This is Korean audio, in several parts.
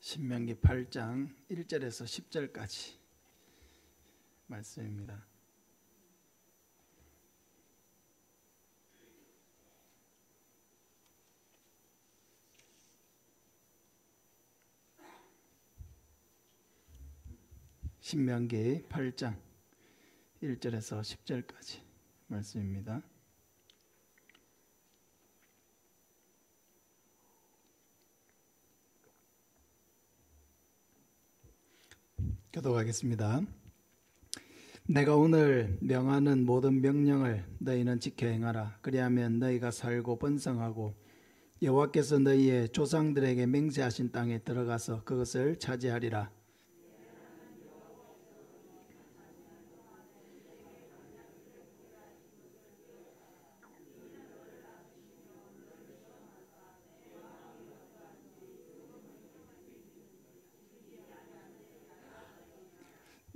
신명기 8장 1절에서 10절까지 말씀입니다. 신명기 8장 1절에서 10절까지 말씀입니다. 교독하겠습니다. 내가 오늘 명하는 모든 명령을 너희는 지켜 행하라. 그리하면 너희가 살고 번성하고 여호와께서 너희의 조상들에게 맹세하신 땅에 들어가서 그것을 차지하리라.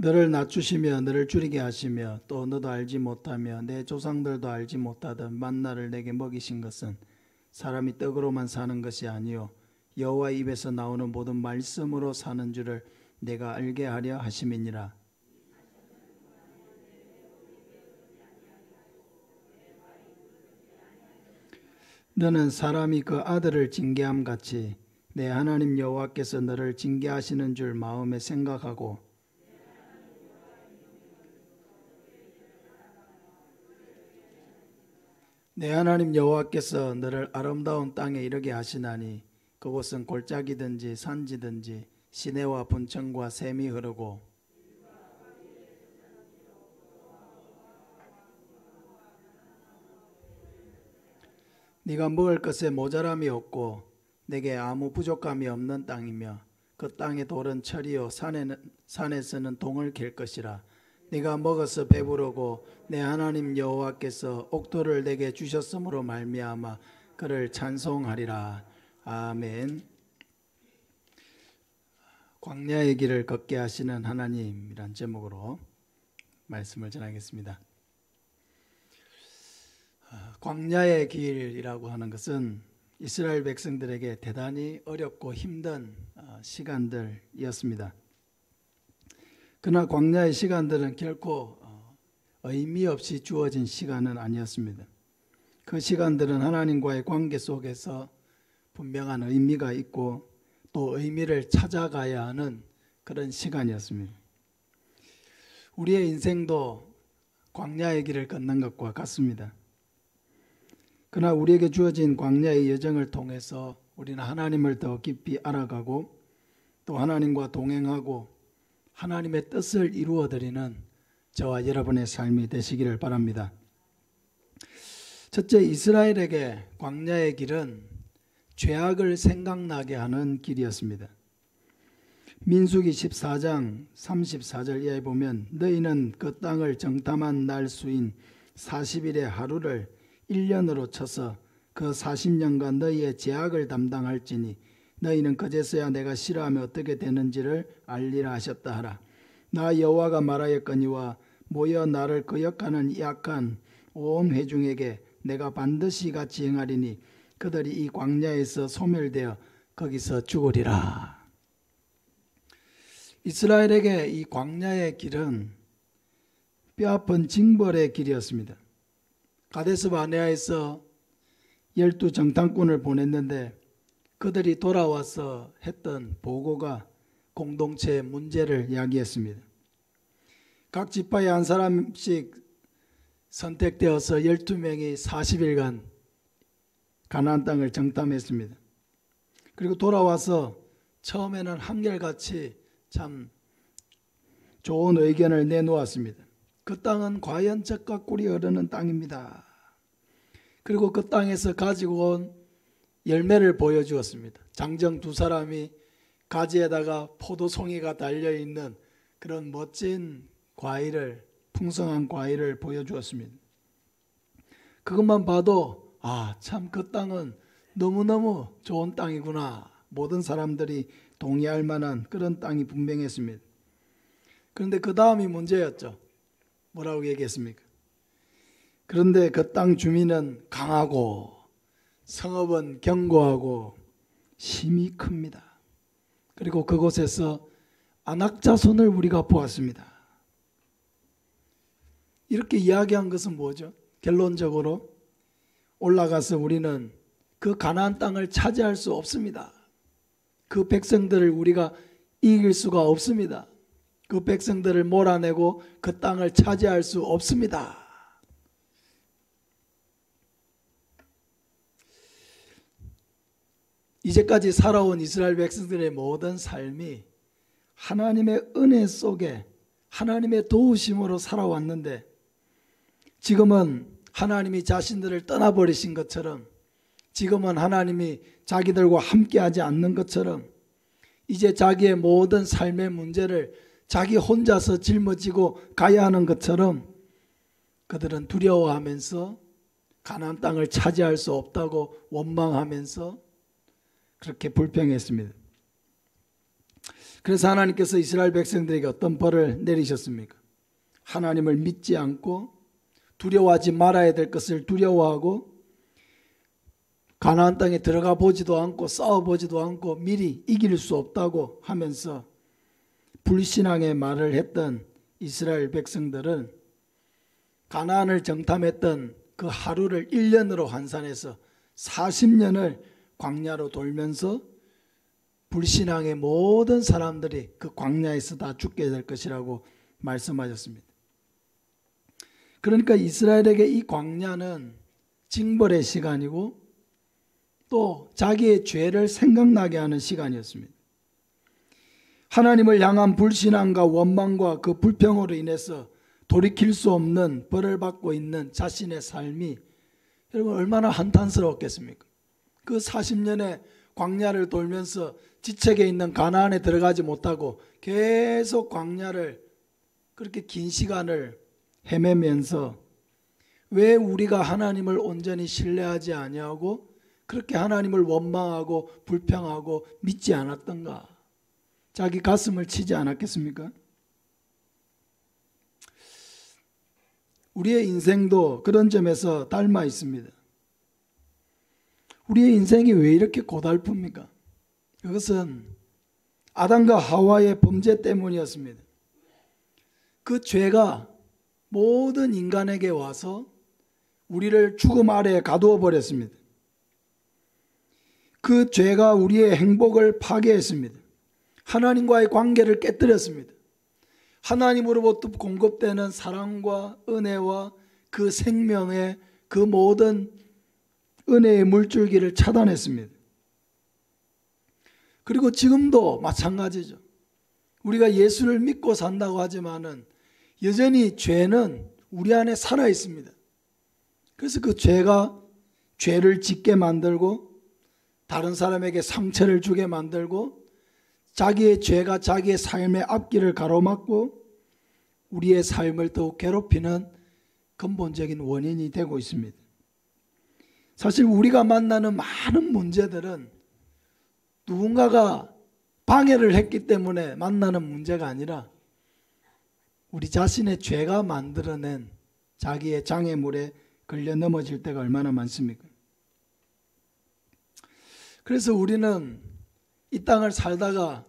너를 낮추시며 너를 줄이게 하시며 또 너도 알지 못하며 내 조상들도 알지 못하던 만나를 내게 먹이신 것은 사람이 떡으로만 사는 것이 아니요 여호와 입에서 나오는 모든 말씀으로 사는 줄을 내가 알게 하려 하심이니라. 너는 사람이 그 아들을 징계함 같이 내 하나님 여호와께서 너를 징계하시는 줄 마음에 생각하고 내 하나님 여호와께서 너를 아름다운 땅에 이르게 하시나니 그곳은 골짜기든지 산지든지 시내와 분천과 샘이 흐르고 네가 먹을 것에 모자람이 없고 내게 아무 부족함이 없는 땅이며 그 땅의 돌은 철이요 산에서는 동을 갤 것이라. 네가 먹어서 배부르고 내 하나님 여호와께서 옥토를 내게 주셨으므로 말미암아 그를 찬송하리라. 아멘. 광야의 길을 걷게 하시는 하나님이란 제목으로 말씀을 전하겠습니다. 광야의 길이라고 하는 것은 이스라엘 백성들에게 대단히 어렵고 힘든 시간들이었습니다. 그러나 광야의 시간들은 결코 의미 없이 주어진 시간은 아니었습니다. 그 시간들은 하나님과의 관계 속에서 분명한 의미가 있고 또 의미를 찾아가야 하는 그런 시간이었습니다. 우리의 인생도 광야의 길을 걷는 것과 같습니다. 그러나 우리에게 주어진 광야의 여정을 통해서 우리는 하나님을 더 깊이 알아가고 또 하나님과 동행하고 하나님의 뜻을 이루어드리는 저와 여러분의 삶이 되시기를 바랍니다. 첫째, 이스라엘에게 광야의 길은 죄악을 생각나게 하는 길이었습니다. 민수기 14장 34절 이하에 보면 너희는 그 땅을 정탐한 날 수인 40일의 하루를 1년으로 쳐서 그 40년간 너희의 죄악을 담당할지니 너희는 그제서야 내가 싫어하면 어떻게 되는지를 알리라 하셨다 하라. 나 여호와가 말하였거니와 모여 나를 거역하는 이 악한 온 회중에게 내가 반드시 같이 행하리니 그들이 이 광야에서 소멸되어 거기서 죽으리라. 이스라엘에게 이 광야의 길은 뼈아픈 징벌의 길이었습니다. 가데스 바네아에서 12 정탐꾼을 보냈는데 그들이 돌아와서 했던 보고가 공동체의 문제를 이야기했습니다. 각 지파에 한 사람씩 선택되어서 12명이 40일간 가나안 땅을 정탐했습니다. 그리고 돌아와서 처음에는 한결같이 참 좋은 의견을 내놓았습니다. 그 땅은 과연 젖과 꿀이 흐르는 땅입니다. 그리고 그 땅에서 가지고 온 열매를 보여주었습니다. 장정 두 사람이 가지에다가 포도송이가 달려있는 그런 멋진 과일을, 풍성한 과일을 보여주었습니다. 그것만 봐도 참 그 땅은 너무너무 좋은 땅이구나. 모든 사람들이 동의할 만한 그런 땅이 분명했습니다. 그런데 그 다음이 문제였죠. 뭐라고 얘기했습니까? 그런데 그 땅 주민은 강하고 성읍은 견고하고 힘이 큽니다. 그리고 그곳에서 안악자손을 우리가 보았습니다. 이렇게 이야기한 것은 뭐죠? 결론적으로 올라가서 우리는 그 가나안 땅을 차지할 수 없습니다. 그 백성들을 우리가 이길 수가 없습니다. 그 백성들을 몰아내고 그 땅을 차지할 수 없습니다. 이제까지 살아온 이스라엘 백성들의 모든 삶이 하나님의 은혜 속에 하나님의 도우심으로 살아왔는데, 지금은 하나님이 자신들을 떠나버리신 것처럼, 지금은 하나님이 자기들과 함께하지 않는 것처럼, 이제 자기의 모든 삶의 문제를 자기 혼자서 짊어지고 가야 하는 것처럼 그들은 두려워하면서 가나안 땅을 차지할 수 없다고 원망하면서 그렇게 불평했습니다. 그래서 하나님께서 이스라엘 백성들에게 어떤 벌을 내리셨습니까? 하나님을 믿지 않고 두려워하지 말아야 될 것을 두려워하고 가나안 땅에 들어가 보지도 않고 싸워보지도 않고 미리 이길 수 없다고 하면서 불신앙의 말을 했던 이스라엘 백성들은 가나안을 정탐했던 그 하루를 1년으로 환산해서 40년을 광야로 돌면서 불신앙의 모든 사람들이 그 광야에서 다 죽게 될 것이라고 말씀하셨습니다. 그러니까 이스라엘에게 이 광야는 징벌의 시간이고 또 자기의 죄를 생각나게 하는 시간이었습니다. 하나님을 향한 불신앙과 원망과 그 불평으로 인해서 돌이킬 수 없는 벌을 받고 있는 자신의 삶이 여러분 얼마나 한탄스러웠겠습니까? 그 40년의 광야를 돌면서 지책에 있는 가나안에 들어가지 못하고 계속 광야를 그렇게 긴 시간을 헤매면서 왜 우리가 하나님을 온전히 신뢰하지 아니하고 그렇게 하나님을 원망하고 불평하고 믿지 않았던가? 자기 가슴을 치지 않았겠습니까? 우리의 인생도 그런 점에서 닮아 있습니다. 우리의 인생이 왜 이렇게 고달픕니까? 그것은 아담과 하와의 범죄 때문이었습니다. 그 죄가 모든 인간에게 와서 우리를 죽음 아래에 가두어 버렸습니다. 그 죄가 우리의 행복을 파괴했습니다. 하나님과의 관계를 깨뜨렸습니다. 하나님으로부터 공급되는 사랑과 은혜와 그 생명의 그 모든 은혜의 물줄기를 차단했습니다. 그리고 지금도 마찬가지죠. 우리가 예수를 믿고 산다고 하지만은 여전히 죄는 우리 안에 살아 있습니다. 그래서 그 죄가 죄를 짓게 만들고 다른 사람에게 상처를 주게 만들고 자기의 죄가 자기의 삶의 앞길을 가로막고 우리의 삶을 더욱 괴롭히는 근본적인 원인이 되고 있습니다. 사실 우리가 만나는 많은 문제들은 누군가가 방해를 했기 때문에 만나는 문제가 아니라 우리 자신의 죄가 만들어낸 자기의 장애물에 걸려 넘어질 때가 얼마나 많습니까? 그래서 우리는 이 땅을 살다가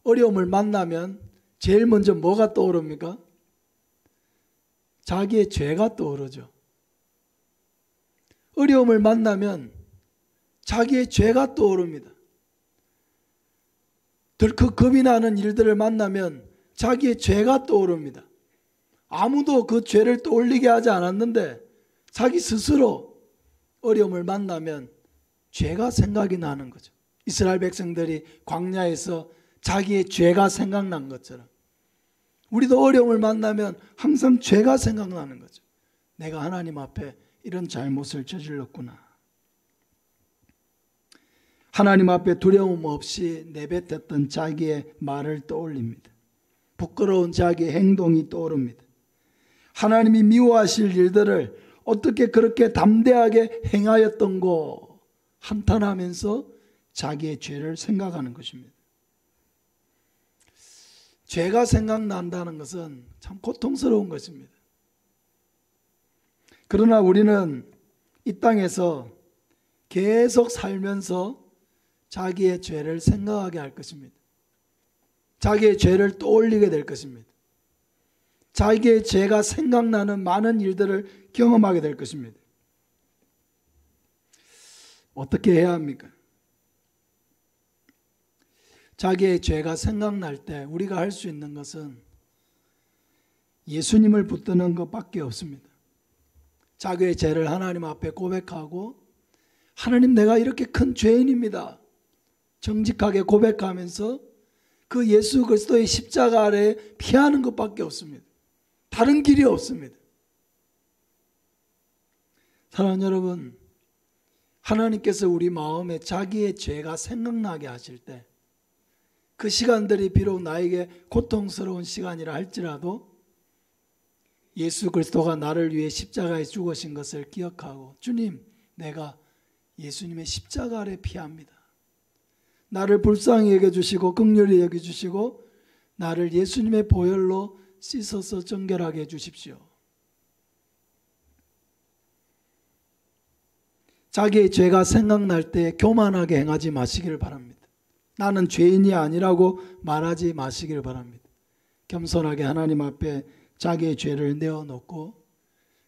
어려움을 만나면 제일 먼저 뭐가 떠오릅니까? 자기의 죄가 떠오르죠. 어려움을 만나면 자기의 죄가 떠오릅니다. 덜컥 겁이 나는 일들을 만나면 자기의 죄가 떠오릅니다. 아무도 그 죄를 떠올리게 하지 않았는데 자기 스스로 어려움을 만나면 죄가 생각이 나는 거죠. 이스라엘 백성들이 광야에서 자기의 죄가 생각난 것처럼 우리도 어려움을 만나면 항상 죄가 생각나는 거죠. 내가 하나님 앞에 이런 잘못을 저질렀구나. 하나님 앞에 두려움 없이 내뱉었던 자기의 말을 떠올립니다. 부끄러운 자기의 행동이 떠오릅니다. 하나님이 미워하실 일들을 어떻게 그렇게 담대하게 행하였던고 한탄하면서 자기의 죄를 생각하는 것입니다. 죄가 생각난다는 것은 참 고통스러운 것입니다. 그러나 우리는 이 땅에서 계속 살면서 자기의 죄를 생각하게 할 것입니다. 자기의 죄를 떠올리게 될 것입니다. 자기의 죄가 생각나는 많은 일들을 경험하게 될 것입니다. 어떻게 해야 합니까? 자기의 죄가 생각날 때 우리가 할 수 있는 것은 예수님을 붙드는 것밖에 없습니다. 자기의 죄를 하나님 앞에 고백하고, 하나님, 내가 이렇게 큰 죄인입니다, 정직하게 고백하면서 그 예수 그리스도의 십자가 아래 피하는 것밖에 없습니다. 다른 길이 없습니다. 사랑하는 여러분, 하나님께서 우리 마음에 자기의 죄가 생각나게 하실 때, 그 시간들이 비록 나에게 고통스러운 시간이라 할지라도 예수 그리스도가 나를 위해 십자가에 죽으신 것을 기억하고, 주님, 내가 예수님의 십자가 아래 피합니다. 나를 불쌍히 여겨주시고 긍휼히 여겨주시고 나를 예수님의 보혈로 씻어서 정결하게 해주십시오. 자기의 죄가 생각날 때 교만하게 행하지 마시기를 바랍니다. 나는 죄인이 아니라고 말하지 마시기를 바랍니다. 겸손하게 하나님 앞에 자기의 죄를 내어놓고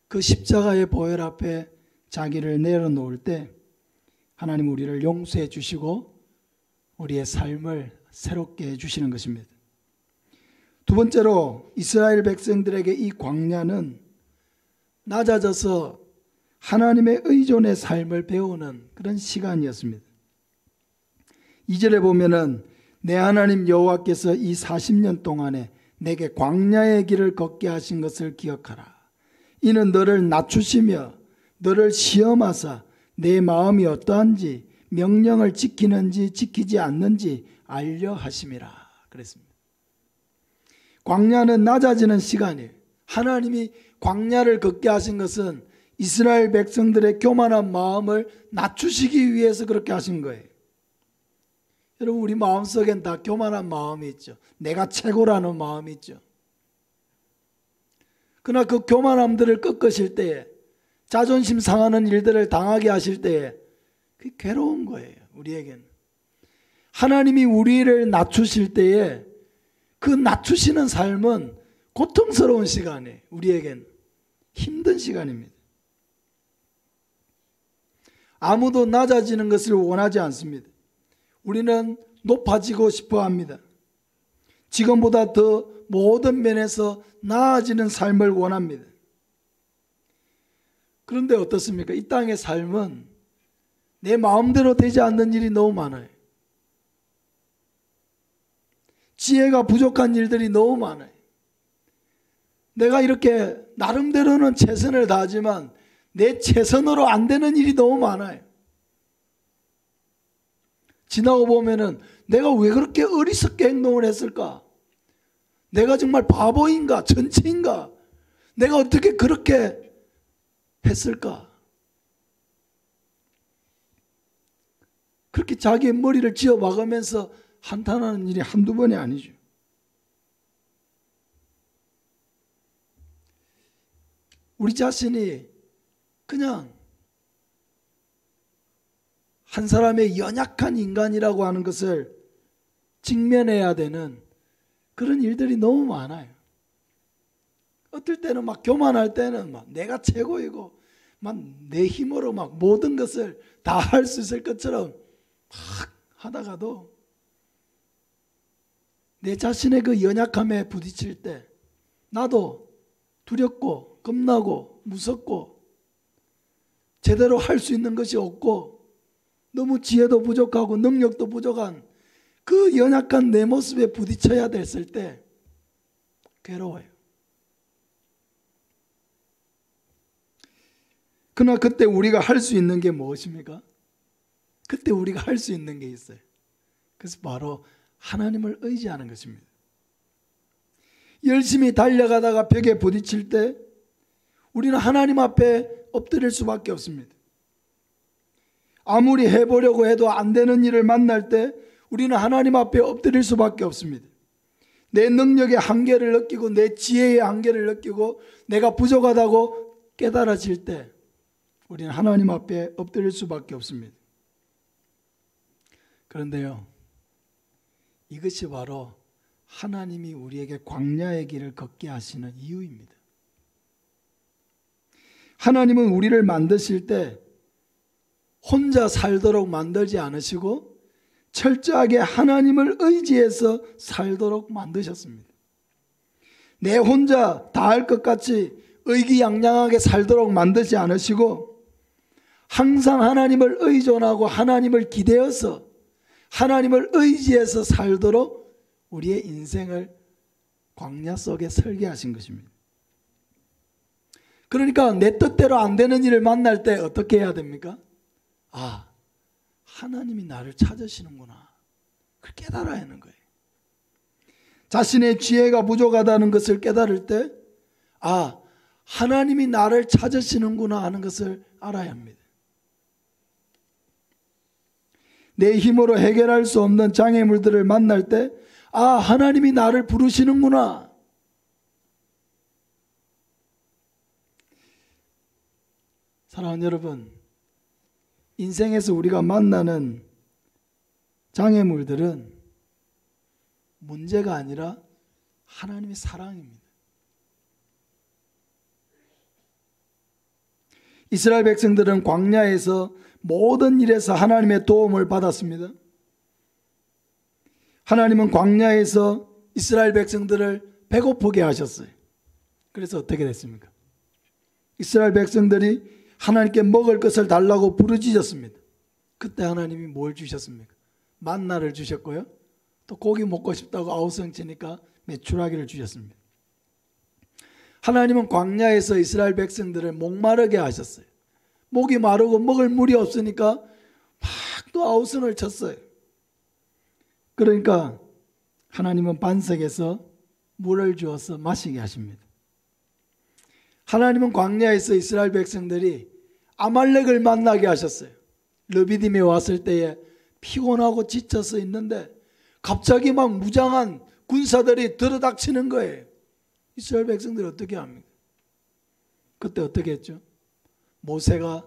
그 십자가의 보혈 앞에 자기를 내려놓을 때 하나님 우리를 용서해 주시고 우리의 삶을 새롭게 해주시는 것입니다. 두 번째로 이스라엘 백성들에게 이 광야는 낮아져서 하나님의 의존의 삶을 배우는 그런 시간이었습니다. 2절에 보면은 내 하나님 여호와께서 이 40년 동안에 내게 광야의 길을 걷게 하신 것을 기억하라. 이는 너를 낮추시며 너를 시험하사 내 마음이 어떠한지 명령을 지키는지 지키지 않는지 알려 하심이라 그랬습니다. 광야는 낮아지는 시간이에요. 하나님이 광야를 걷게 하신 것은 이스라엘 백성들의 교만한 마음을 낮추시기 위해서 그렇게 하신 거예요. 여러분, 우리 마음속엔 다 교만한 마음이 있죠. 내가 최고라는 마음이 있죠. 그러나 그 교만함들을 꺾으실 때에, 자존심 상하는 일들을 당하게 하실 때에 그게 괴로운 거예요. 우리에게는 하나님이 우리를 낮추실 때에 그 낮추시는 삶은 고통스러운 시간이에요. 우리에겐 힘든 시간입니다. 아무도 낮아지는 것을 원하지 않습니다. 우리는 높아지고 싶어 합니다. 지금보다 더 모든 면에서 나아지는 삶을 원합니다. 그런데 어떻습니까? 이 땅의 삶은 내 마음대로 되지 않는 일이 너무 많아요. 지혜가 부족한 일들이 너무 많아요. 내가 이렇게 나름대로는 최선을 다하지만 내 최선으로 안 되는 일이 너무 많아요. 지나고 보면은 내가 왜 그렇게 어리석게 행동을 했을까? 내가 정말 바보인가? 전체인가? 내가 어떻게 그렇게 했을까? 그렇게 자기의 머리를 쥐어 박으면서 한탄하는 일이 한두 번이 아니죠. 우리 자신이 그냥 한 사람의 연약한 인간이라고 하는 것을 직면해야 되는 그런 일들이 너무 많아요. 어떨 때는 막 교만할 때는 막 내가 최고이고 막 내 힘으로 막 모든 것을 다 할 수 있을 것처럼 막 하다가도 내 자신의 그 연약함에 부딪힐 때 나도 두렵고 겁나고 무섭고 제대로 할 수 있는 것이 없고 너무 지혜도 부족하고 능력도 부족한 그 연약한 내 모습에 부딪혀야 됐을 때 괴로워요. 그러나 그때 우리가 할 수 있는 게 무엇입니까? 그때 우리가 할 수 있는 게 있어요. 그래서 바로 하나님을 의지하는 것입니다. 열심히 달려가다가 벽에 부딪힐 때 우리는 하나님 앞에 엎드릴 수밖에 없습니다. 아무리 해보려고 해도 안 되는 일을 만날 때 우리는 하나님 앞에 엎드릴 수밖에 없습니다. 내 능력의 한계를 느끼고 내 지혜의 한계를 느끼고 내가 부족하다고 깨달아질 때 우리는 하나님 앞에 엎드릴 수밖에 없습니다. 그런데요, 이것이 바로 하나님이 우리에게 광야의 길을 걷게 하시는 이유입니다. 하나님은 우리를 만드실 때 혼자 살도록 만들지 않으시고 철저하게 하나님을 의지해서 살도록 만드셨습니다. 내 혼자 다 할 것 같이 의기양양하게 살도록 만들지 않으시고 항상 하나님을 의존하고 하나님을 기대어서 하나님을 의지해서 살도록 우리의 인생을 광야 속에 설계하신 것입니다. 그러니까 내 뜻대로 안 되는 일을 만날 때 어떻게 해야 됩니까? 아, 하나님이 나를 찾으시는구나. 그걸 깨달아야 하는 거예요. 자신의 지혜가 부족하다는 것을 깨달을 때, 아, 하나님이 나를 찾으시는구나 하는 것을 알아야 합니다. 내 힘으로 해결할 수 없는 장애물들을 만날 때, 아, 하나님이 나를 부르시는구나. 사랑하는 여러분, 인생에서 우리가 만나는 장애물들은 문제가 아니라 하나님의 사랑입니다. 이스라엘 백성들은 광야에서 모든 일에서 하나님의 도움을 받았습니다. 하나님은 광야에서 이스라엘 백성들을 배고프게 하셨어요. 그래서 어떻게 됐습니까? 이스라엘 백성들이 하나님께 먹을 것을 달라고 부르짖었습니다. 그때 하나님이 뭘 주셨습니까? 만나를 주셨고요. 또 고기 먹고 싶다고 아우성치니까 메추라기를 주셨습니다. 하나님은 광야에서 이스라엘 백성들을 목마르게 하셨어요. 목이 마르고 먹을 물이 없으니까 막 또 아우성을 쳤어요. 그러니까 하나님은 반석에서 물을 주어서 마시게 하십니다. 하나님은 광야에서 이스라엘 백성들이 아말렉을 만나게 하셨어요. 르비딤에 왔을 때에 피곤하고 지쳐서 있는데 갑자기 막 무장한 군사들이 들어닥치는 거예요. 이스라엘 백성들이 어떻게 합니까? 그때 어떻게 했죠? 모세가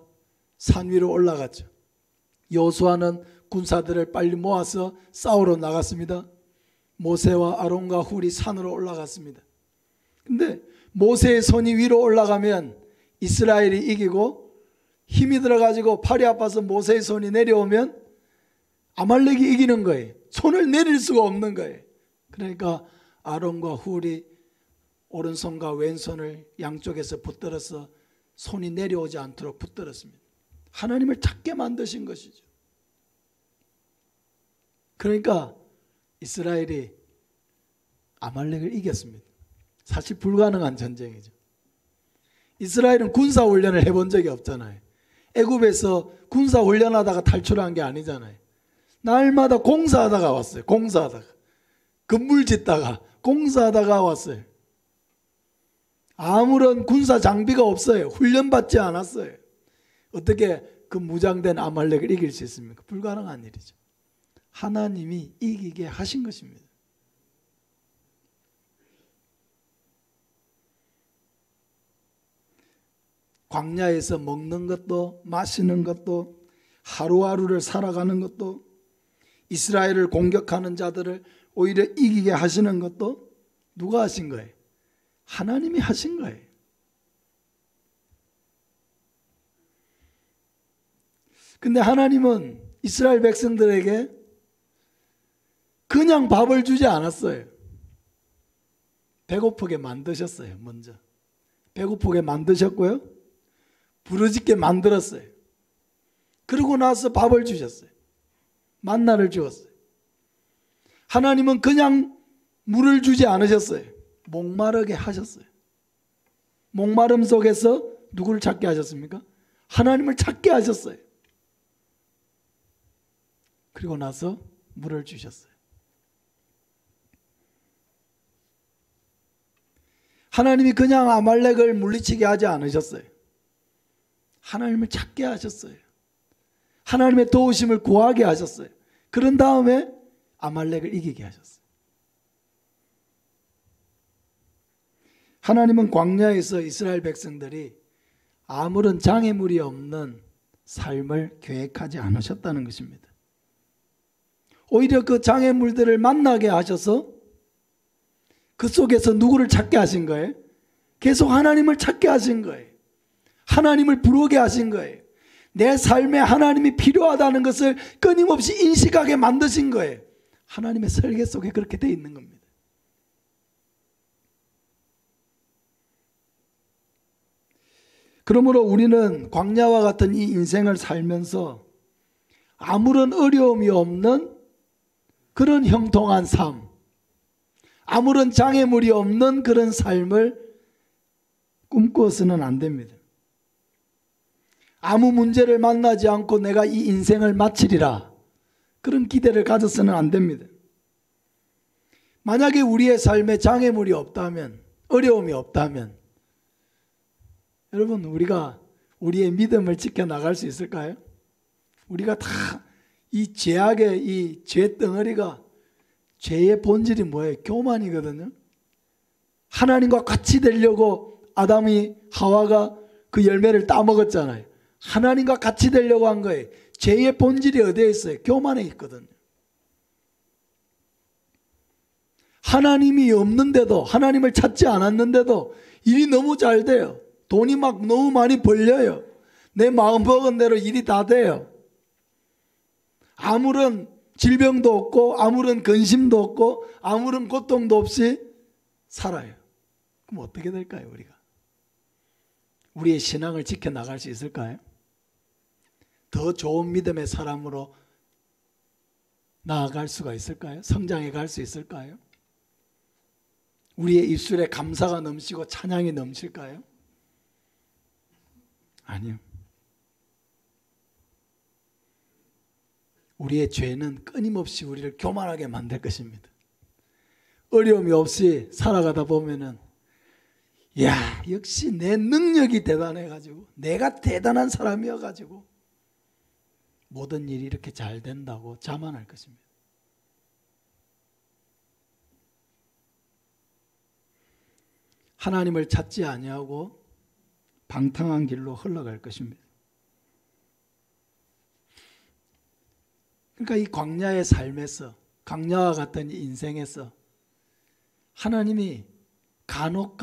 산 위로 올라갔죠. 여호수아는 군사들을 빨리 모아서 싸우러 나갔습니다. 모세와 아론과 훌이 산으로 올라갔습니다. 근데 모세의 손이 위로 올라가면 이스라엘이 이기고 힘이 들어가지고 팔이 아파서 모세의 손이 내려오면 아말렉이 이기는 거예요. 손을 내릴 수가 없는 거예요. 그러니까 아론과 훌이 오른손과 왼손을 양쪽에서 붙들어서 손이 내려오지 않도록 붙들었습니다. 하나님을 찾게 만드신 것이죠. 그러니까 이스라엘이 아말렉을 이겼습니다. 사실 불가능한 전쟁이죠. 이스라엘은 군사훈련을 해본 적이 없잖아요. 애굽에서 군사훈련하다가 탈출한 게 아니잖아요. 날마다 공사하다가 왔어요. 공사하다가. 건물 짓다가 공사하다가 왔어요. 아무런 군사 장비가 없어요. 훈련받지 않았어요. 어떻게 그 무장된 아말렉을 이길 수 있습니까? 불가능한 일이죠. 하나님이 이기게 하신 것입니다. 광야에서 먹는 것도 마시는 것도 하루하루를 살아가는 것도 이스라엘을 공격하는 자들을 오히려 이기게 하시는 것도 누가 하신 거예요? 하나님이 하신 거예요. 근데 하나님은 이스라엘 백성들에게 그냥 밥을 주지 않았어요. 배고프게 만드셨어요. 먼저 배고프게 만드셨고요. 부르짖게 만들었어요. 그러고 나서 밥을 주셨어요. 만나를 주었어요. 하나님은 그냥 물을 주지 않으셨어요. 목마르게 하셨어요. 목마름 속에서 누구를 찾게 하셨습니까? 하나님을 찾게 하셨어요. 그리고 나서 물을 주셨어요. 하나님이 그냥 아말렉을 물리치게 하지 않으셨어요. 하나님을 찾게 하셨어요. 하나님의 도우심을 구하게 하셨어요. 그런 다음에 아말렉을 이기게 하셨어요. 하나님은 광야에서 이스라엘 백성들이 아무런 장애물이 없는 삶을 계획하지 않으셨다는 것입니다. 오히려 그 장애물들을 만나게 하셔서 그 속에서 누구를 찾게 하신 거예요? 계속 하나님을 찾게 하신 거예요. 하나님을 부르게 하신 거예요. 내 삶에 하나님이 필요하다는 것을 끊임없이 인식하게 만드신 거예요. 하나님의 설계 속에 그렇게 돼 있는 겁니다. 그러므로 우리는 광야와 같은 이 인생을 살면서 아무런 어려움이 없는 그런 형통한 삶, 아무런 장애물이 없는 그런 삶을 꿈꾸어서는 안 됩니다. 아무 문제를 만나지 않고 내가 이 인생을 마치리라, 그런 기대를 가져서는 안 됩니다. 만약에 우리의 삶에 장애물이 없다면, 어려움이 없다면, 여러분, 우리가 우리의 믿음을 지켜나갈 수 있을까요? 우리가 다 이 죄악의 이 죄덩어리가, 죄의 본질이 뭐예요? 교만이거든요. 하나님과 같이 되려고 아담이 하와가 그 열매를 따먹었잖아요. 하나님과 같이 되려고 한 거예요. 죄의 본질이 어디에 있어요? 교만에 있거든요. 하나님이 없는데도, 하나님을 찾지 않았는데도 일이 너무 잘 돼요. 돈이 막 너무 많이 벌려요. 내 마음 먹은 대로 일이 다 돼요. 아무런 질병도 없고 아무런 근심도 없고 아무런 고통도 없이 살아요. 그럼 어떻게 될까요, 우리가? 우리의 신앙을 지켜나갈 수 있을까요? 더 좋은 믿음의 사람으로 나아갈 수가 있을까요? 성장해 갈 수 있을까요? 우리의 입술에 감사가 넘치고 찬양이 넘칠까요? 아니요. 우리의 죄는 끊임없이 우리를 교만하게 만들 것입니다. 어려움이 없이 살아가다 보면은, 야, 역시 내 능력이 대단해가지고, 내가 대단한 사람이어가지고 모든 일이 이렇게 잘 된다고 자만할 것입니다. 하나님을 찾지 아니하고 방탕한 길로 흘러갈 것입니다. 그러니까 이 광야의 삶에서, 광야와 같은 인생에서 하나님이 간혹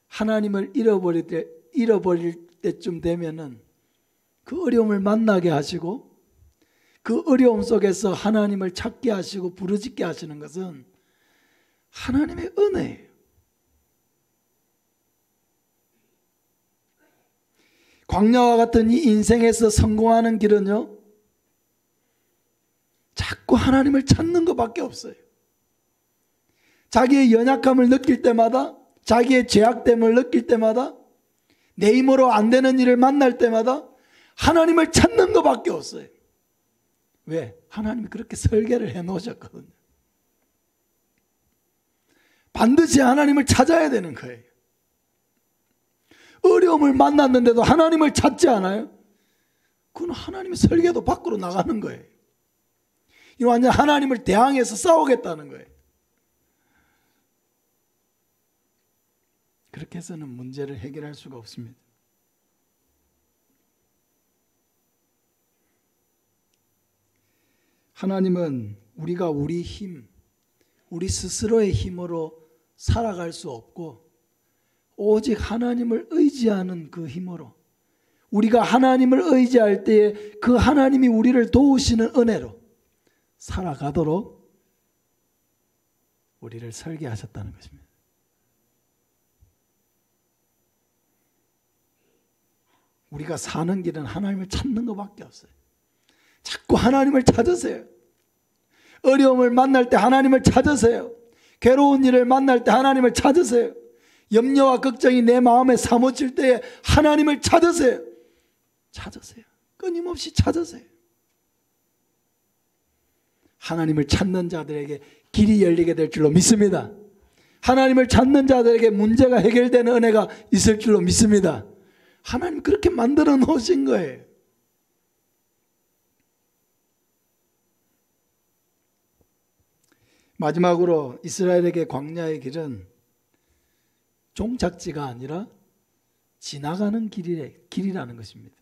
하나님을 잃어버릴 때쯤 되면은 그 어려움을 만나게 하시고 그 어려움 속에서 하나님을 찾게 하시고 부르짖게 하시는 것은 하나님의 은혜예요. 광야와 같은 이 인생에서 성공하는 길은요, 자꾸 하나님을 찾는 것밖에 없어요. 자기의 연약함을 느낄 때마다, 자기의 죄악됨을 느낄 때마다, 내 힘으로 안 되는 일을 만날 때마다 하나님을 찾는 것밖에 없어요. 왜? 하나님이 그렇게 설계를 해 놓으셨거든요. 반드시 하나님을 찾아야 되는 거예요. 어려움을 만났는데도 하나님을 찾지 않아요? 그건 하나님의 설계도 밖으로 나가는 거예요. 이 완전 하나님을 대항해서 싸우겠다는 거예요. 그렇게 해서는 문제를 해결할 수가 없습니다. 하나님은 우리가 우리 힘, 우리 스스로의 힘으로 살아갈 수 없고 오직 하나님을 의지하는 그 힘으로, 우리가 하나님을 의지할 때에 그 하나님이 우리를 도우시는 은혜로 살아가도록 우리를 설계하셨다는 것입니다. 우리가 사는 길은 하나님을 찾는 것밖에 없어요. 자꾸 하나님을 찾으세요. 어려움을 만날 때 하나님을 찾으세요. 괴로운 일을 만날 때 하나님을 찾으세요. 염려와 걱정이 내 마음에 사무칠 때에 하나님을 찾으세요. 찾으세요. 끊임없이 찾으세요. 하나님을 찾는 자들에게 길이 열리게 될 줄로 믿습니다. 하나님을 찾는 자들에게 문제가 해결되는 은혜가 있을 줄로 믿습니다. 하나님 그렇게 만들어 놓으신 거예요. 마지막으로 이스라엘에게 광야의 길은 종착지가 아니라 지나가는 길이라는 것입니다.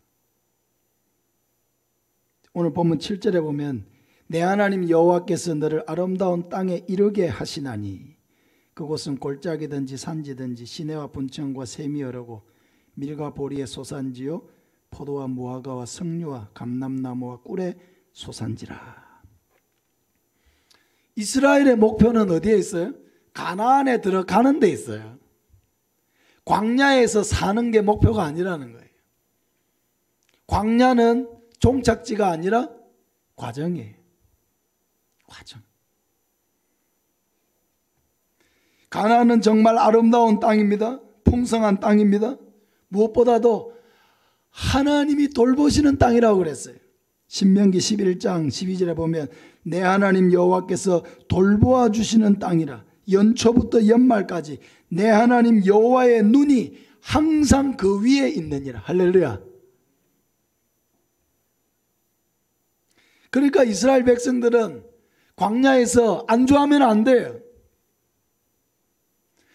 오늘 본문 7절에 보면 내 하나님 여호와께서 너를 아름다운 땅에 이르게 하시나니 그곳은 골짜기든지 산지든지 시내와 분천과 샘이 흐르고 밀과 보리의 소산지요 포도와 무화과와 석류와 감람나무와 꿀의 소산지라. 이스라엘의 목표는 어디에 있어요? 가나안에 들어가는 데 있어요. 광야에서 사는 게 목표가 아니라는 거예요. 광야는 종착지가 아니라 과정이에요. 과정. 가나안은 정말 아름다운 땅입니다. 풍성한 땅입니다. 무엇보다도 하나님이 돌보시는 땅이라고 그랬어요. 신명기 11장 12절에 보면 내 하나님 여호와께서 돌보아 주시는 땅이라. 연초부터 연말까지 내 하나님 여호와의 눈이 항상 그 위에 있느니라. 할렐루야. 그러니까 이스라엘 백성들은 광야에서 안주하면 안 돼요.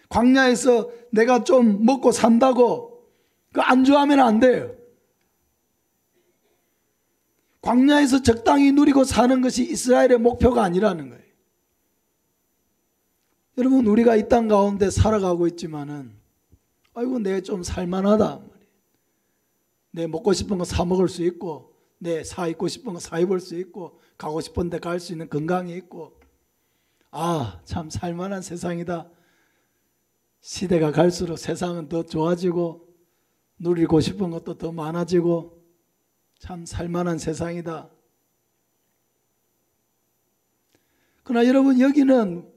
광야에서 내가 좀 먹고 산다고 그 안주하면 안 돼요. 광야에서 적당히 누리고 사는 것이 이스라엘의 목표가 아니라는 거예요. 여러분, 우리가 이 땅 가운데 살아가고 있지만은 아이고 내 좀 살만하다. 내 먹고 싶은 거 사 먹을 수 있고 내 사 입고 싶은 거 사 입을 수 있고 가고 싶은 데 갈 수 있는 건강이 있고 아, 참 살만한 세상이다. 시대가 갈수록 세상은 더 좋아지고 누리고 싶은 것도 더 많아지고 참 살만한 세상이다. 그러나 여러분, 여기는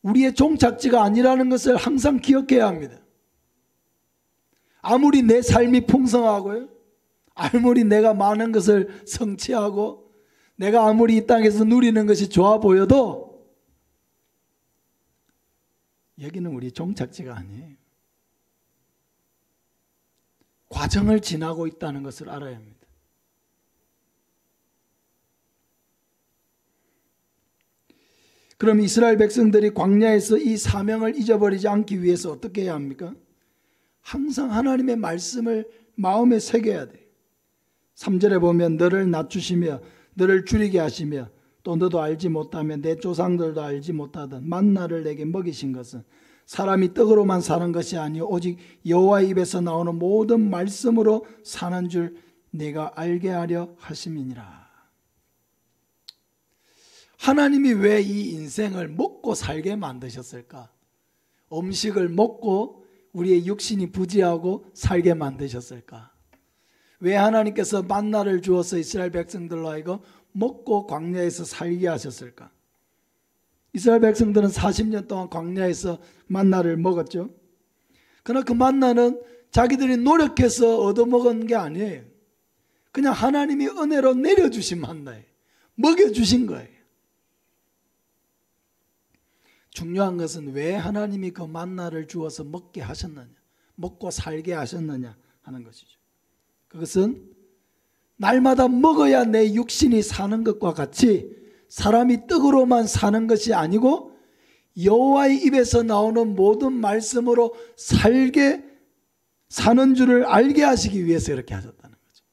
우리의 종착지가 아니라는 것을 항상 기억해야 합니다. 아무리 내 삶이 풍성하고요, 아무리 내가 많은 것을 성취하고 내가 아무리 이 땅에서 누리는 것이 좋아 보여도 여기는 우리 종착지가 아니에요. 과정을 지나고 있다는 것을 알아야 합니다. 그럼 이스라엘 백성들이 광야에서 이 사명을 잊어버리지 않기 위해서 어떻게 해야 합니까? 항상 하나님의 말씀을 마음에 새겨야 돼. 3절에 보면 너를 낮추시며 너를 줄이게 하시며 또 너도 알지 못하며 내 조상들도 알지 못하던 만나를 내게 먹이신 것은 사람이 떡으로만 사는 것이 아니요 오직 여호와의 입에서 나오는 모든 말씀으로 사는 줄 네가 알게 하려 하심이니라. 하나님이 왜 이 인생을 먹고 살게 만드셨을까? 음식을 먹고 우리의 육신이 부지하고 살게 만드셨을까? 왜 하나님께서 만나를 주어서 이스라엘 백성들로 하여금 먹고 광야에서 살게 하셨을까? 이스라엘 백성들은 40년 동안 광야에서 만나를 먹었죠. 그러나 그 만나는 자기들이 노력해서 얻어먹은 게 아니에요. 그냥 하나님이 은혜로 내려주신 만나예요. 먹여주신 거예요. 중요한 것은 왜 하나님이 그 만나를 주어서 먹게 하셨느냐, 먹고 살게 하셨느냐 하는 것이죠. 그것은 날마다 먹어야 내 육신이 사는 것과 같이 사람이 떡으로만 사는 것이 아니고 여호와의 입에서 나오는 모든 말씀으로 살게 사는 줄을 알게 하시기 위해서 이렇게 하셨다는 거죠.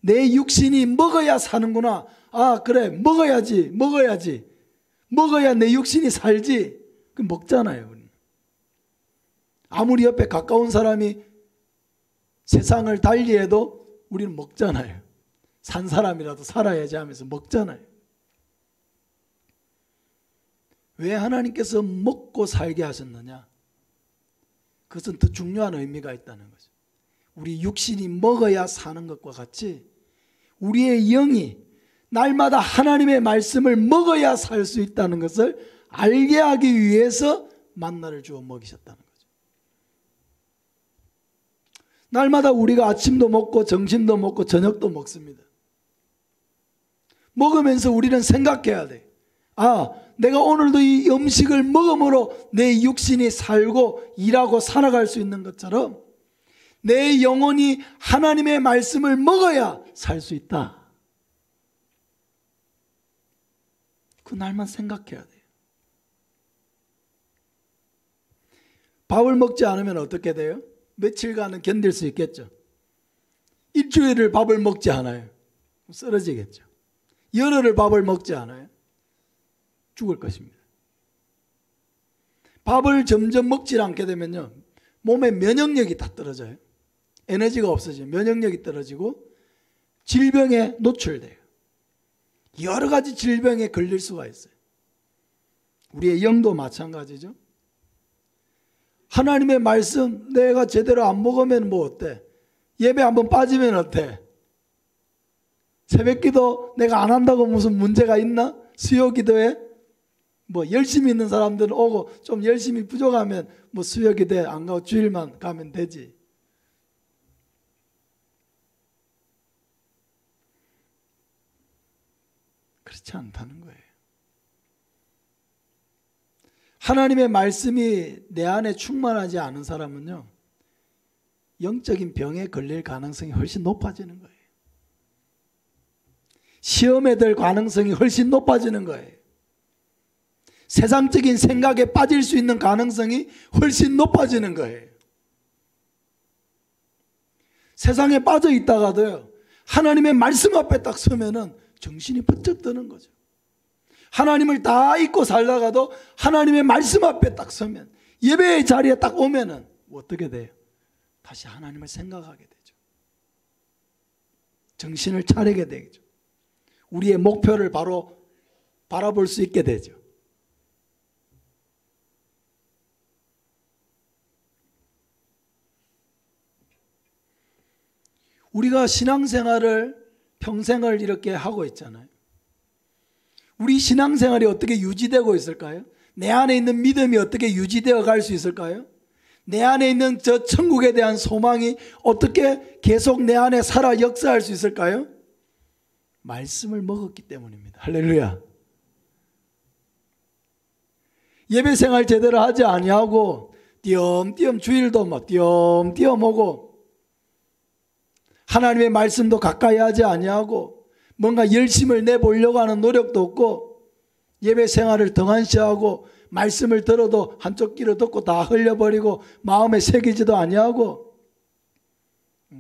내 육신이 먹어야 사는구나. 아, 그래, 먹어야지. 먹어야 내 육신이 살지. 그 먹잖아요. 아무리 옆에 가까운 사람이 세상을 달리해도 우리는 먹잖아요. 산 사람이라도 살아야지 하면서 먹잖아요. 왜 하나님께서 먹고 살게 하셨느냐? 그것은 더 중요한 의미가 있다는 거죠. 우리 육신이 먹어야 사는 것과 같이 우리의 영이 날마다 하나님의 말씀을 먹어야 살 수 있다는 것을 알게 하기 위해서 만나를 주어 먹이셨다는 거죠. 날마다 우리가 아침도 먹고 점심도 먹고 저녁도 먹습니다. 먹으면서 우리는 생각해야 돼. 아, 내가 오늘도 이 음식을 먹음으로 내 육신이 살고 일하고 살아갈 수 있는 것처럼 내 영혼이 하나님의 말씀을 먹어야 살 수 있다. 그날만 생각해야 돼요. 밥을 먹지 않으면 어떻게 돼요? 며칠간은 견딜 수 있겠죠. 일주일을 밥을 먹지 않아요. 쓰러지겠죠. 열흘을 밥을 먹지 않아요? 죽을 것입니다. 밥을 점점 먹지 않게 되면요, 몸의 면역력이 다 떨어져요. 에너지가 없어지죠. 면역력이 떨어지고 질병에 노출돼요. 여러 가지 질병에 걸릴 수가 있어요. 우리의 영도 마찬가지죠. 하나님의 말씀 내가 제대로 안 먹으면 뭐 어때? 예배 한번 빠지면 어때? 새벽기도 내가 안 한다고 무슨 문제가 있나? 수요기도에 뭐 열심히 있는 사람들은 오고 좀 열심히 부족하면 뭐 수요기도에 안 가고 주일만 가면 되지. 그렇지 않다는 거예요. 하나님의 말씀이 내 안에 충만하지 않은 사람은요, 영적인 병에 걸릴 가능성이 훨씬 높아지는 거예요. 시험에 들 가능성이 훨씬 높아지는 거예요. 세상적인 생각에 빠질 수 있는 가능성이 훨씬 높아지는 거예요. 세상에 빠져 있다가도요, 하나님의 말씀 앞에 딱 서면은 정신이 번쩍 드는 거죠. 하나님을 다 잊고 살다가도 하나님의 말씀 앞에 딱 서면, 예배의 자리에 딱 오면은 어떻게 돼요? 다시 하나님을 생각하게 되죠. 정신을 차리게 되죠. 우리의 목표를 바로 바라볼 수 있게 되죠. 우리가 신앙생활을 평생을 이렇게 하고 있잖아요. 우리 신앙생활이 어떻게 유지되고 있을까요? 내 안에 있는 믿음이 어떻게 유지되어 갈 수 있을까요? 내 안에 있는 저 천국에 대한 소망이 어떻게 계속 내 안에 살아 역사할 수 있을까요? 말씀을 먹었기 때문입니다. 할렐루야. 예배 생활 제대로 하지 아니하고 띄엄띄엄 주일도 막 띄엄띄엄 오고 하나님의 말씀도 가까이 하지 아니하고 뭔가 열심을 내보려고 하는 노력도 없고 예배 생활을 등한시하고 말씀을 들어도 한쪽 귀로 듣고 다 흘려버리고 마음에 새기지도 아니하고,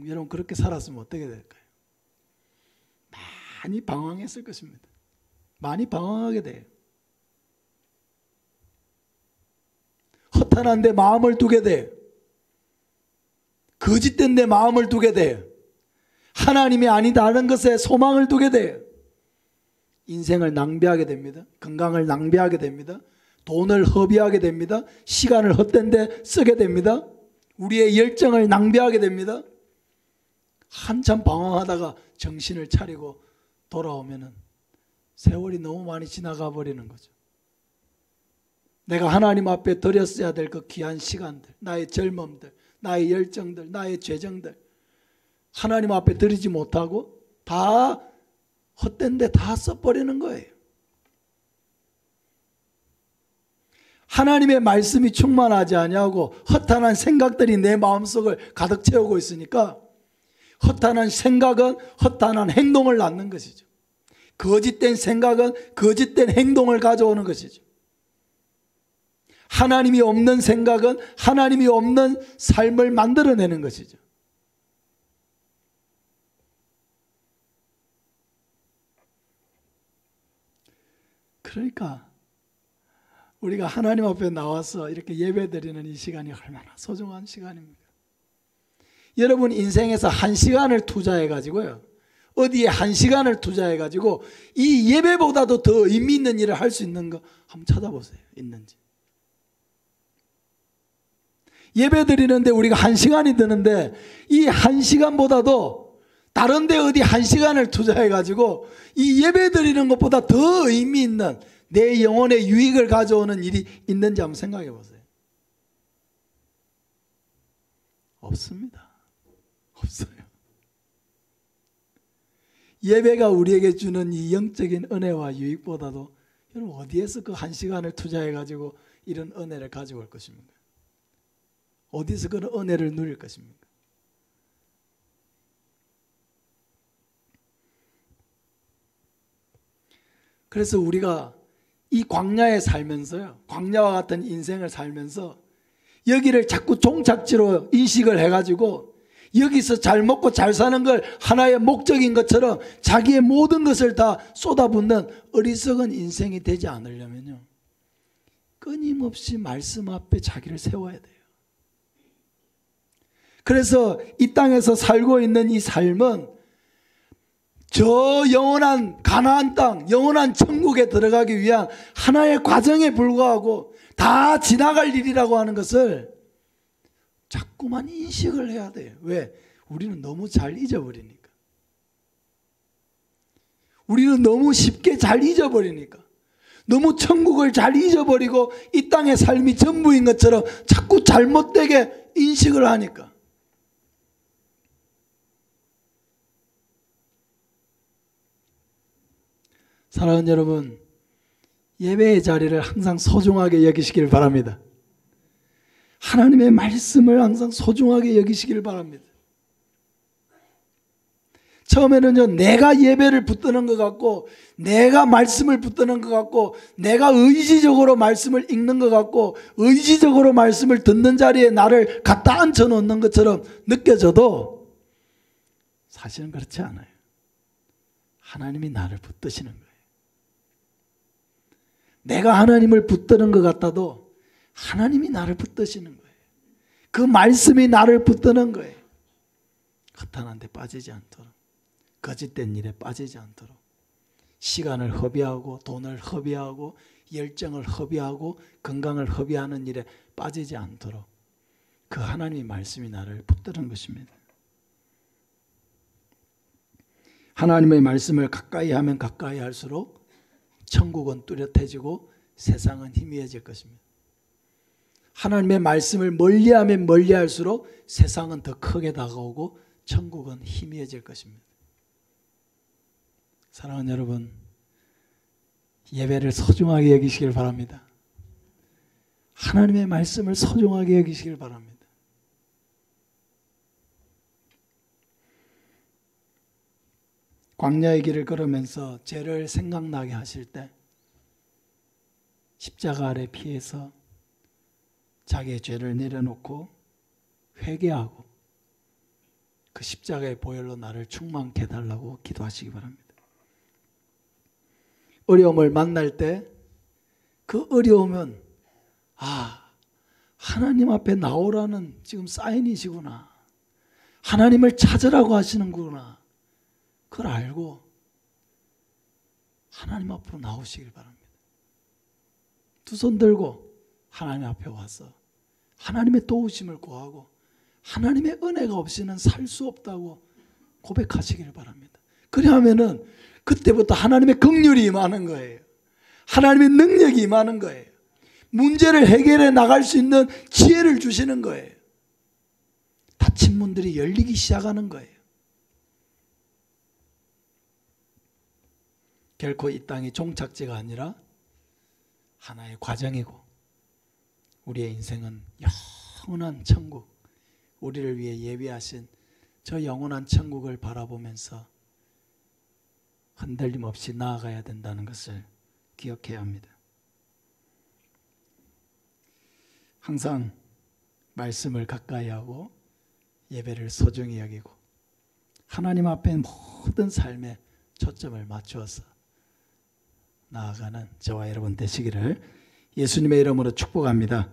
여러분 그렇게 살았으면 어떻게 될까요? 많이 방황했을 것입니다. 많이 방황하게 돼요. 허탄한 데 마음을 두게 돼요. 거짓된 데 마음을 두게 돼요. 하나님이 아니다는 것에 소망을 두게 돼요. 인생을 낭비하게 됩니다. 건강을 낭비하게 됩니다. 돈을 허비하게 됩니다. 시간을 헛된 데 쓰게 됩니다. 우리의 열정을 낭비하게 됩니다. 한참 방황하다가 정신을 차리고 돌아오면은 세월이 너무 많이 지나가 버리는 거죠. 내가 하나님 앞에 드렸어야 될 그 귀한 시간들, 나의 젊음들, 나의 열정들, 나의 죄정들 하나님 앞에 드리지 못하고 다 헛된 데 다 써버리는 거예요. 하나님의 말씀이 충만하지 아니하고 허탄한 생각들이 내 마음속을 가득 채우고 있으니까 허탄한 생각은 허탄한 행동을 낳는 것이죠. 거짓된 생각은 거짓된 행동을 가져오는 것이죠. 하나님이 없는 생각은 하나님이 없는 삶을 만들어내는 것이죠. 그러니까 우리가 하나님 앞에 나와서 이렇게 예배드리는 이 시간이 얼마나 소중한 시간입니까? 여러분 인생에서 1시간을 투자해 가지고요, 어디에 1시간을 투자해 가지고 이 예배보다도 더 의미 있는 일을 할 수 있는 거 한번 찾아보세요. 있는지. 예배 드리는데 우리가 1시간이 드는데 이 1시간보다도 다른 데 어디 1시간을 투자해 가지고 이 예배 드리는 것보다 더 의미 있는 내 영혼의 유익을 가져오는 일이 있는지 한번 생각해 보세요. 없습니다. 없어요. 예배가 우리에게 주는 이 영적인 은혜와 유익보다도 여러분 어디에서 그 1시간을 투자해 가지고 이런 은혜를 가져올 것입니까? 어디서 그런 은혜를 누릴 것입니까? 그래서 우리가 이 광야에 살면서요, 광야와 같은 인생을 살면서 여기를 자꾸 종착지로 인식을 해가지고 여기서 잘 먹고 잘 사는 걸 하나의 목적인 것처럼 자기의 모든 것을 다 쏟아붓는 어리석은 인생이 되지 않으려면요, 끊임없이 말씀 앞에 자기를 세워야 돼요. 그래서 이 땅에서 살고 있는 이 삶은 저 영원한 가나안 땅, 영원한 천국에 들어가기 위한 하나의 과정에 불과하고 다 지나갈 일이라고 하는 것을 자꾸만 인식을 해야 돼요. 왜? 우리는 너무 잘 잊어버리니까. 우리는 너무 쉽게 잘 잊어버리니까. 너무 천국을 잘 잊어버리고 이 땅의 삶이 전부인 것처럼 자꾸 잘못되게 인식을 하니까. 사랑하는 여러분, 예배의 자리를 항상 소중하게 여기시길 바랍니다. 하나님의 말씀을 항상 소중하게 여기시길 바랍니다. 처음에는요, 내가 예배를 붙드는 것 같고, 내가 말씀을 붙드는 것 같고, 내가 의지적으로 말씀을 읽는 것 같고, 의지적으로 말씀을 듣는 자리에 나를 갖다 앉혀놓는 것처럼 느껴져도 사실은 그렇지 않아요. 하나님이 나를 붙드시는 거예요. 내가 하나님을 붙드는 것 같아도 하나님이 나를 붙드시는 거예요. 그 말씀이 나를 붙드는 거예요. 허탄한 데 빠지지 않도록, 거짓된 일에 빠지지 않도록, 시간을 허비하고 돈을 허비하고 열정을 허비하고 건강을 허비하는 일에 빠지지 않도록 그 하나님의 말씀이 나를 붙드는 것입니다. 하나님의 말씀을 가까이 하면 가까이 할수록 천국은 뚜렷해지고 세상은 희미해질 것입니다. 하나님의 말씀을 멀리하면 멀리할수록 세상은 더 크게 다가오고 천국은 희미해질 것입니다. 사랑하는 여러분, 예배를 소중하게 여기시길 바랍니다. 하나님의 말씀을 소중하게 여기시길 바랍니다. 광야의 길을 걸으면서 죄를 생각나게 하실 때 십자가 아래 피해서 자기의 죄를 내려놓고 회개하고 그 십자가의 보혈로 나를 충만케 해달라고 기도하시기 바랍니다. 어려움을 만날 때 그 어려움은 하나님 앞에 나오라는 지금 사인이시구나. 하나님을 찾으라고 하시는구나. 그걸 알고 하나님 앞으로 나오시길 바랍니다. 두 손 들고 하나님 앞에 와서 하나님의 도우심을 구하고 하나님의 은혜가 없이는 살 수 없다고 고백하시길 바랍니다. 그리하면은 그때부터 하나님의 긍휼이 임하는 거예요. 하나님의 능력이 임하는 거예요. 문제를 해결해 나갈 수 있는 지혜를 주시는 거예요. 닫힌 문들이 열리기 시작하는 거예요. 결코 이 땅이 종착지가 아니라 하나의 과정이고 우리의 인생은 영원한 천국, 우리를 위해 예비하신 저 영원한 천국을 바라보면서 흔들림 없이 나아가야 된다는 것을 기억해야 합니다. 항상 말씀을 가까이 하고 예배를 소중히 여기고 하나님 앞에 모든 삶에 초점을 맞추어서 나아가는 저와 여러분 되시기를 예수님의 이름으로 축복합니다.